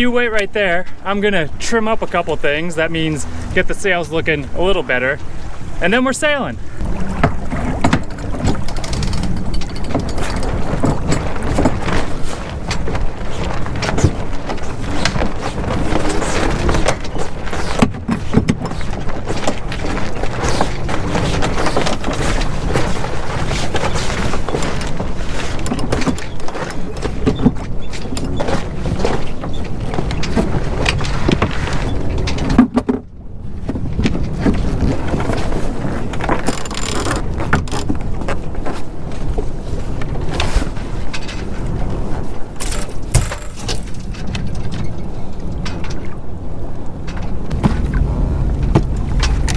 you wait right there. I'm gonna trim up a couple things. That means get the sails looking a little better. And then we're sailing.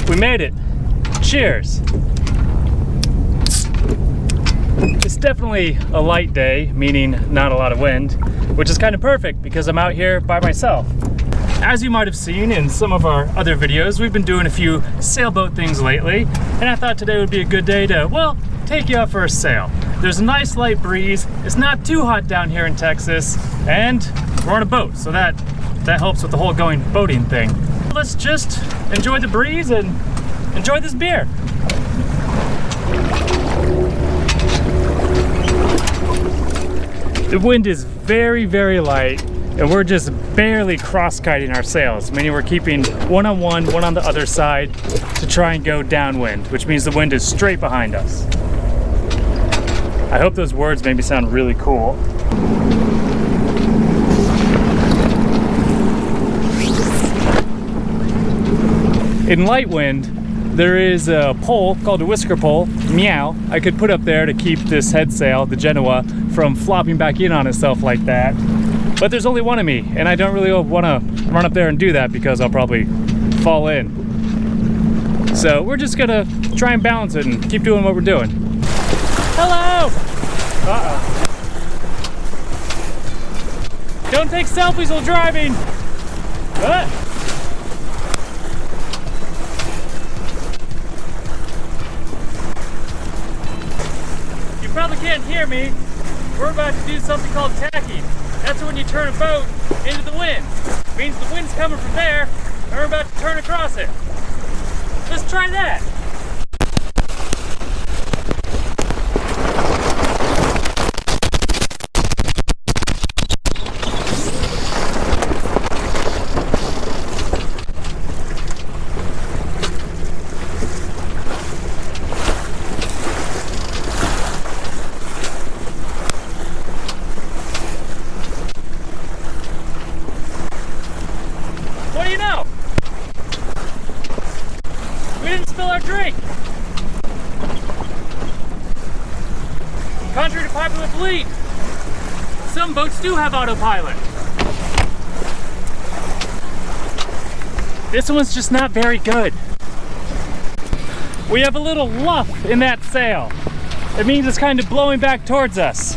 We made it. Cheers. It's definitely a light day, meaning not a lot of wind, which is kind of perfect because I'm out here by myself. As you might have seen in some of our other videos, we've been doing a few sailboat things lately, and I thought today would be a good day to, well, take you out for a sail. There's a nice light breeze, it's not too hot down here in Texas, and we're on a boat, so that helps with the whole going boating thing. Let's just enjoy the breeze and enjoy this beer. The wind is very, very light, and we're just barely cross-kiting our sails, meaning we're keeping one on one, one on the other side to try and go downwind, which means the wind is straight behind us. I hope those words made me sound really cool. In light wind, there is a pole called a whisker pole, meow, I could put up there to keep this head sail, the Genoa, from flopping back in on itself like that. But there's only one of me, and I don't really want to run up there and do that because I'll probably fall in. So we're just gonna try and balance it and keep doing what we're doing. Hello! Uh-oh. Don't take selfies while driving! What? You probably can't hear me. We're about to do something called tacking. That's when you turn a boat into the wind. It means the wind's coming from there, and we're about to turn across it. Let's try that. What do you know? We didn't spill our drink. Contrary to popular belief, some boats do have autopilot. This one's just not very good. We have a little luff in that sail. It means it's kind of blowing back towards us.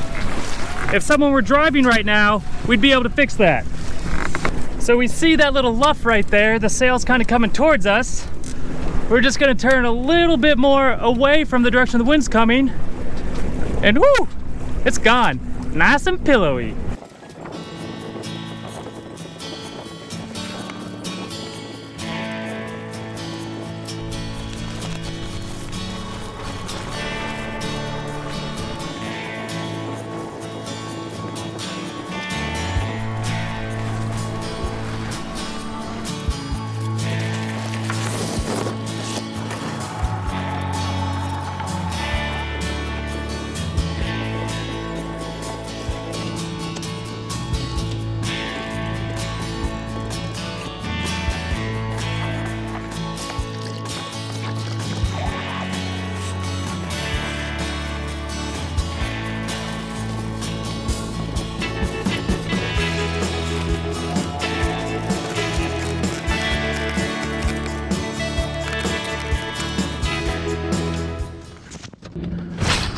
If someone were driving right now, we'd be able to fix that. So we see that little luff right there, the sail's kind of coming towards us. We're just gonna turn a little bit more away from the direction the wind's coming, and whoo, it's gone. Nice and pillowy.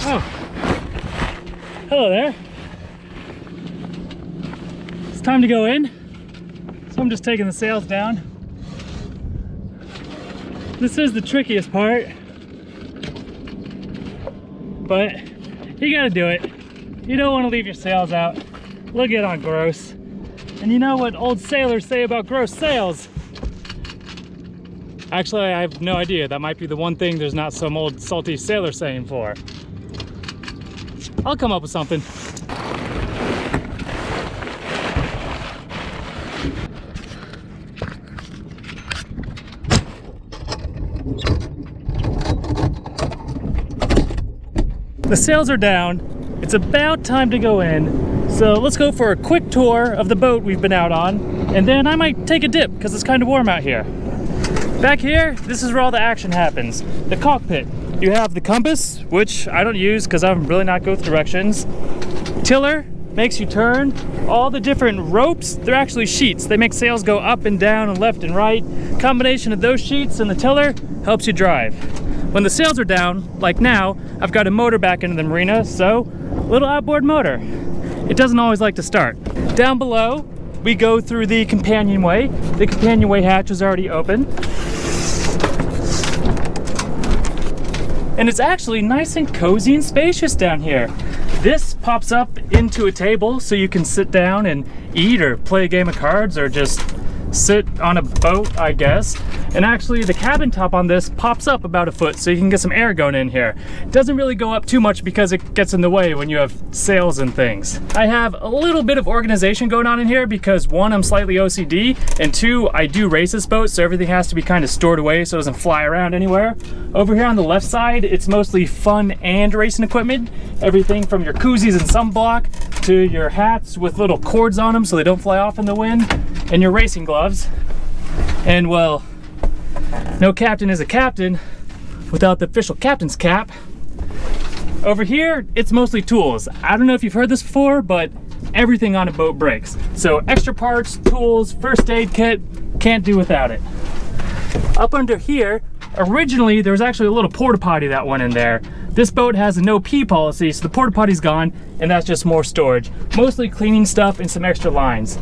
Oh, hello there. It's time to go in. So I'm just taking the sails down. This is the trickiest part, but you gotta do it. You don't want to leave your sails out. They'll get on gross. And you know what old sailors say about gross sails? Actually, I have no idea. That might be the one thing there's not some old salty sailor saying for. I'll come up with something. The sails are down. It's about time to go in. So let's go for a quick tour of the boat we've been out on, and then I might take a dip because it's kind of warm out here. Back here, this is where all the action happens. The cockpit. You have the compass, which I don't use because I'm really not good with directions. Tiller makes you turn. All the different ropes, they're actually sheets. They make sails go up and down and left and right. Combination of those sheets and the tiller helps you drive. When the sails are down, like now, I've got a motor back into the marina, so little outboard motor. It doesn't always like to start. Down below, we go through the companionway. The companionway hatch is already open. And it's actually nice and cozy and spacious down here. This pops up into a table so you can sit down and eat or play a game of cards or just sit on a boat, I guess. And actually the cabin top on this pops up about a foot so you can get some air going in here. It doesn't really go up too much because it gets in the way when you have sails and things. I have a little bit of organization going on in here because one, I'm slightly OCD, and two, I do race this boat, so everything has to be kind of stored away so it doesn't fly around anywhere. Over here on the left side, it's mostly fun and racing equipment. Everything from your koozies and sunblock to your hats with little cords on them so they don't fly off in the wind, and your racing gloves. And well, no captain is a captain without the official captain's cap. Over here, it's mostly tools. I don't know if you've heard this before, but everything on a boat breaks. So extra parts, tools, first aid kit, can't do without it. Up under here, originally there was actually a little porta potty that went in there. This boat has a no pee policy, so the porta potty's gone, and that's just more storage. Mostly cleaning stuff and some extra lines.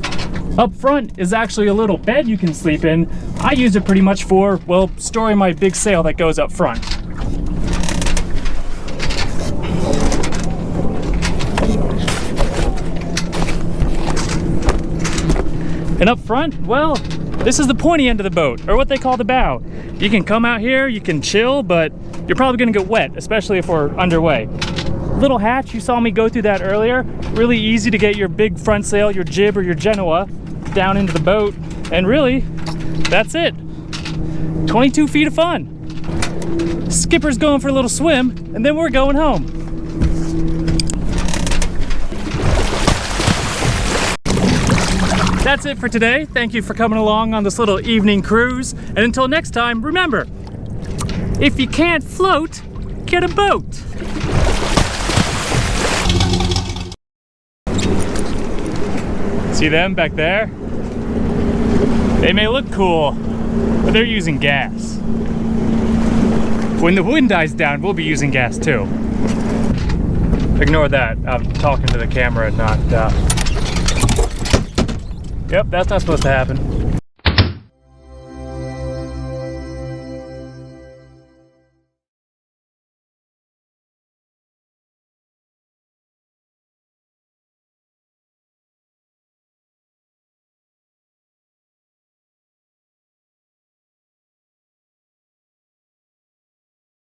Up front is actually a little bed you can sleep in. I use it pretty much for, well, storing my big sail that goes up front. And up front, well, this is the pointy end of the boat, or what they call the bow. You can come out here, you can chill, but you're probably gonna get wet, especially if we're underway. Little hatch, you saw me go through that earlier. Really easy to get your big front sail, your jib or your Genoa down into the boat. And really, that's it. 22 feet of fun. Skipper's going for a little swim, and then we're going home. That's it for today. Thank you for coming along on this little evening cruise. And until next time, remember, if you can't float, get a boat. See them back there? They may look cool, but they're using gas. When the wind dies down, we'll be using gas too. Ignore that. I'm talking to the camera and not... Yep, that's not supposed to happen.